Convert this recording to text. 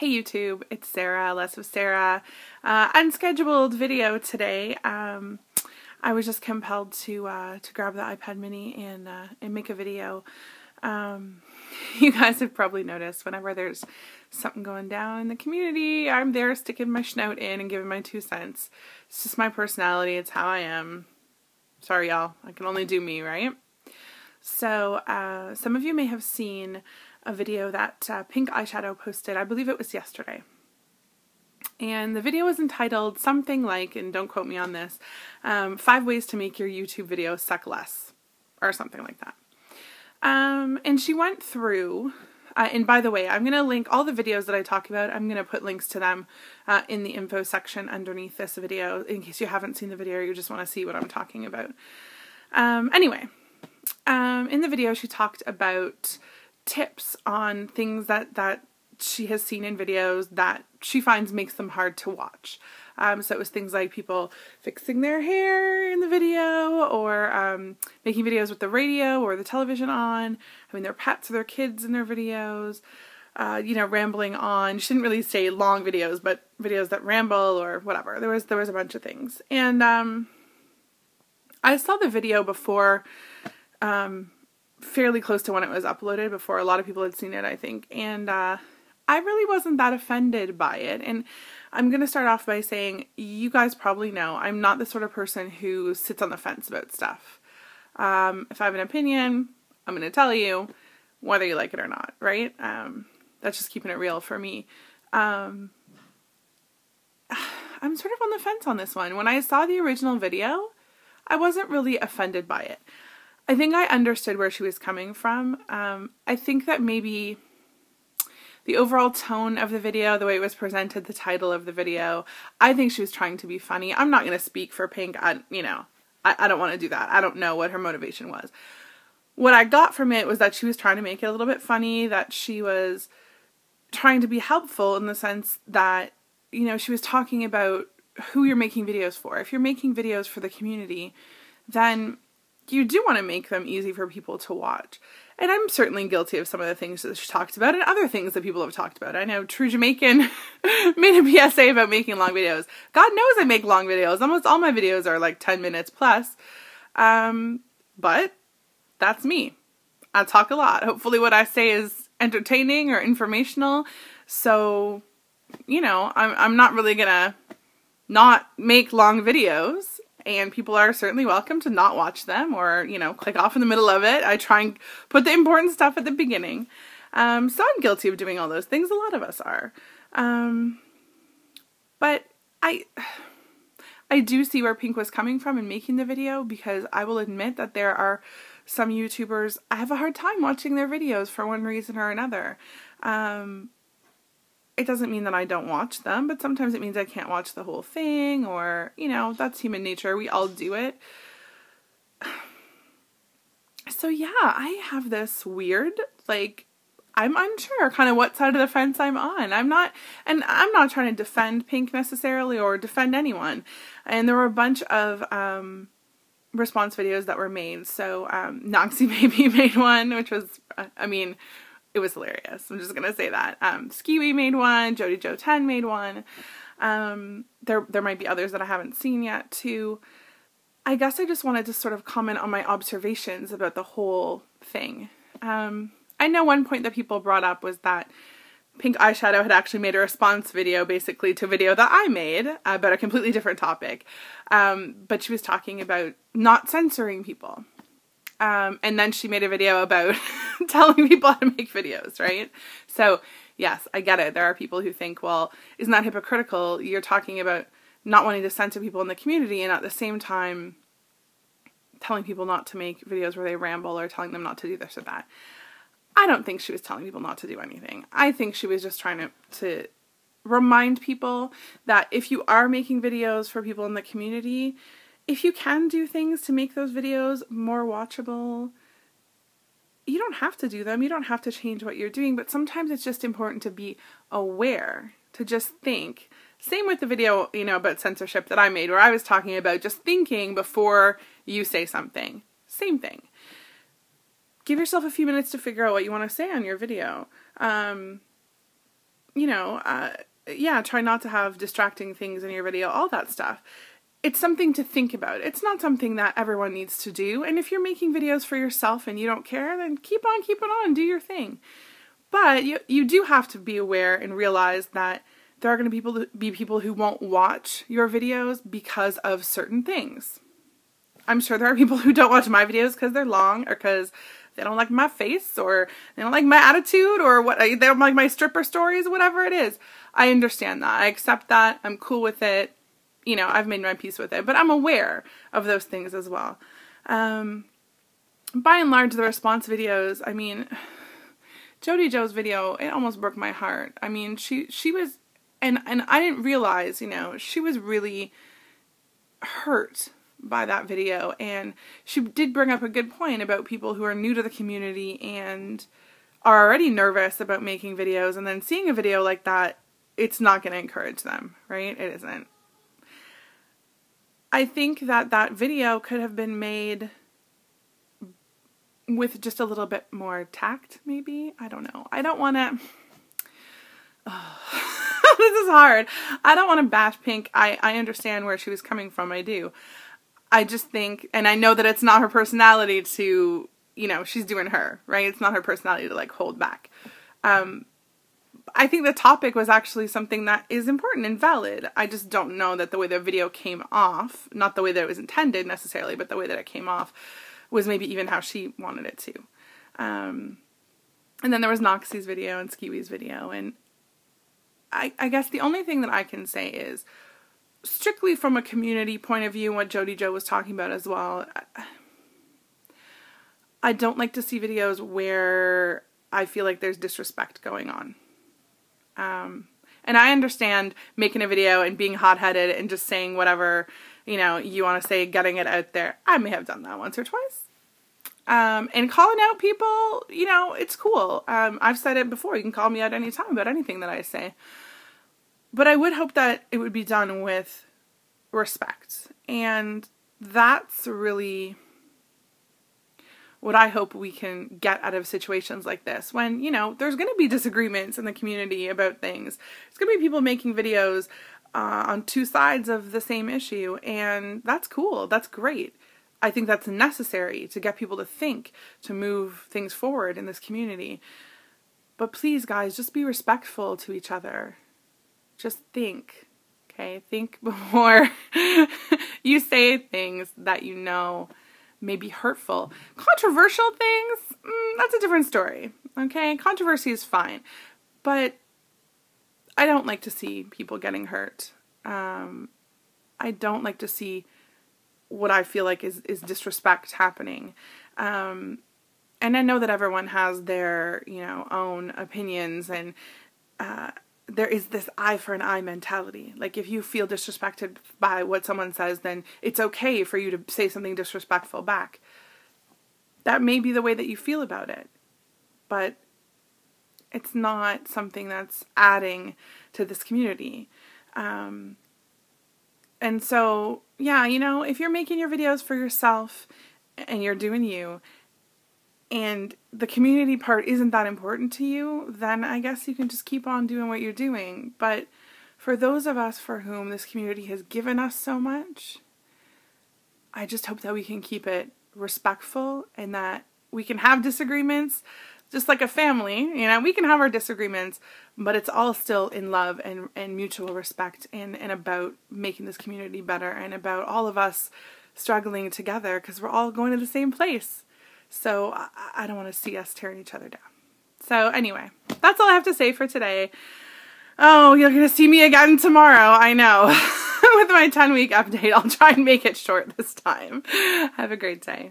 Hey YouTube, it's Sarah, Less of Sarah. Unscheduled video today. I was just compelled to grab the iPad mini and make a video. You guys have probably noticed whenever there's something going down in the community, I'm there sticking my snout in and giving my 2 cents. It's just my personality, it's how I am. Sorry y'all, I can only do me, right? So some of you may have seen a video that PynkEyeShadow posted, I believe it was yesterday. And the video was entitled something like, and don't quote me on this, 5 ways to make your YouTube video suck less, or something like that. And she went through, and by the way, I'm going to link all the videos that I talk about, I'm going to put links to them in the info section underneath this video, in case you haven't seen the video or you just want to see what I'm talking about. Anyway, in the video she talked about tips on things that she has seen in videos that she finds makes them hard to watch. So it was things like people fixing their hair in the video, or making videos with the radio or the television on, having their pets or their kids in their videos, you know, rambling on. She didn't really say long videos, but videos that ramble or whatever. There was a bunch of things. And I saw the video before, fairly close to when it was uploaded, before a lot of people had seen it, I think, and I really wasn't that offended by it. And I'm going to start off by saying, you guys probably know, I'm not the sort of person who sits on the fence about stuff. If I have an opinion, I'm going to tell you, whether you like it or not, right? That's just keeping it real for me. I'm sort of on the fence on this one. When I saw the original video, I wasn't really offended by it. I think I understood where she was coming from. I think that maybe the overall tone of the video, the way it was presented, the title of the video, I think she was trying to be funny. I'm not going to speak for Pink. I don't want to do that. I don't know what her motivation was. What I got from it was that she was trying to make it a little bit funny, that she was trying to be helpful in the sense that, you know, she was talking about who you're making videos for. If you're making videos for the community, then you do want to make them easy for people to watch. And I'm certainly guilty of some of the things that she talked about and other things that people have talked about. I know True Jamaican made a PSA about making long videos. God knows I make long videos. Almost all my videos are like 10 minutes plus. But that's me. I talk a lot. Hopefully what I say is entertaining or informational. So, you know, I'm not really gonna not make long videos. And people are certainly welcome to not watch them or, you know, click off in the middle of it. I try and put the important stuff at the beginning. So I'm guilty of doing all those things. A lot of us are. But I do see where Pink was coming from in making the video, because I will admit that there are some YouTubers, I have a hard time watching their videos for one reason or another. It doesn't mean that I don't watch them, but sometimes it means I can't watch the whole thing, or, you know, that's human nature. We all do it. So yeah, I have this weird, like, I'm unsure kind of what side of the fence I'm on. I'm not trying to defend Pink necessarily or defend anyone. And there were a bunch of response videos that were made. So Noxy Baby made one, which was, I mean, it was hilarious. I'm just going to say that. Skiwi made one. Jody Joe 10 made one. There might be others that I haven't seen yet too. I guess I just wanted to sort of comment on my observations about the whole thing. I know one point that people brought up was that PynkEyeShadow had actually made a response video basically to a video that I made about a completely different topic. But she was talking about not censoring people. And then she made a video about telling people how to make videos, right? So, yes, I get it. There are people who think, well, isn't that hypocritical? You're talking about not wanting to censor people in the community and at the same time telling people not to make videos where they ramble or telling them not to do this or that. I don't think she was telling people not to do anything. I think she was just trying to remind people that if you are making videos for people in the community, if you can do things to make those videos more watchable, you don't have to do them. You don't have to change what you're doing, but sometimes it's just important to be aware, to just think. Same with the video, you know, about censorship that I made, where I was talking about just thinking before you say something. Same thing. Give yourself a few minutes to figure out what you want to say on your video. you know, yeah, try not to have distracting things in your video, all that stuff. It's something to think about. It's not something that everyone needs to do. And if you're making videos for yourself and you don't care, then keep on keeping on, do your thing. But you do have to be aware and realize that there are going to be people who won't watch your videos because of certain things. I'm sure there are people who don't watch my videos because they're long, or because they don't like my face, or they don't like my attitude, or what, they don't like my stripper stories, whatever it is. I understand that. I accept that. I'm cool with it. You know, I've made my peace with it, but I'm aware of those things as well. By and large, the response videos, I mean, Jody Joe's video, it almost broke my heart. I mean, she was, and I didn't realize, you know, she was really hurt by that video, and she did bring up a good point about people who are new to the community and are already nervous about making videos, and then seeing a video like that, it's not going to encourage them, right? It isn't. I think that that video could have been made with just a little bit more tact, maybe. I don't know. I don't want to... Oh, this is hard. I don't want to bash Pink. I understand where she was coming from. I do. I just think, and I know that it's not her personality to, you know, she's doing her, right? It's not her personality to, like, hold back. I think the topic was actually something that is important and valid. I just don't know that the way the video came off, not the way that it was intended necessarily, but the way that it came off was maybe even how she wanted it to. And then there was Noxie's video and Skiwi's video, and I guess the only thing that I can say is, strictly from a community point of view, what Jody Joe was talking about as well, I don't like to see videos where I feel like there's disrespect going on. And I understand making a video and being hot-headed and just saying whatever, you know, you want to say, getting it out there. I may have done that once or twice. And calling out people, you know, it's cool. I've said it before. You can call me out anytime about anything that I say. But I would hope that it would be done with respect. And that's really what I hope we can get out of situations like this. When, you know, there's going to be disagreements in the community about things. There's going to be people making videos on two sides of the same issue. And that's cool. That's great. I think that's necessary to get people to think, to move things forward in this community. But please, guys, just be respectful to each other. Just think, okay? Think before you say things that you know may be hurtful. Controversial things, that's a different story, okay? Controversy is fine, but I don't like to see people getting hurt. I don't like to see what I feel like is disrespect happening. And I know that everyone has their, you know, own opinions, and there is this eye for an eye mentality. Like, if you feel disrespected by what someone says, then it's okay for you to say something disrespectful back. That may be the way that you feel about it, but it's not something that's adding to this community. And so, yeah, you know, if you're making your videos for yourself and you're doing you, and the community part isn't that important to you, then I guess you can just keep on doing what you're doing. But for those of us for whom this community has given us so much, I just hope that we can keep it respectful, and that we can have disagreements, just like a family. You know, we can have our disagreements, but it's all still in love and mutual respect, and about making this community better, and about all of us struggling together, because we're all going to the same place. So I don't want to see us tearing each other down. So anyway, that's all I have to say for today. Oh, you're going to see me again tomorrow. I know. With my 10-week update, I'll try and make it short this time. Have a great day.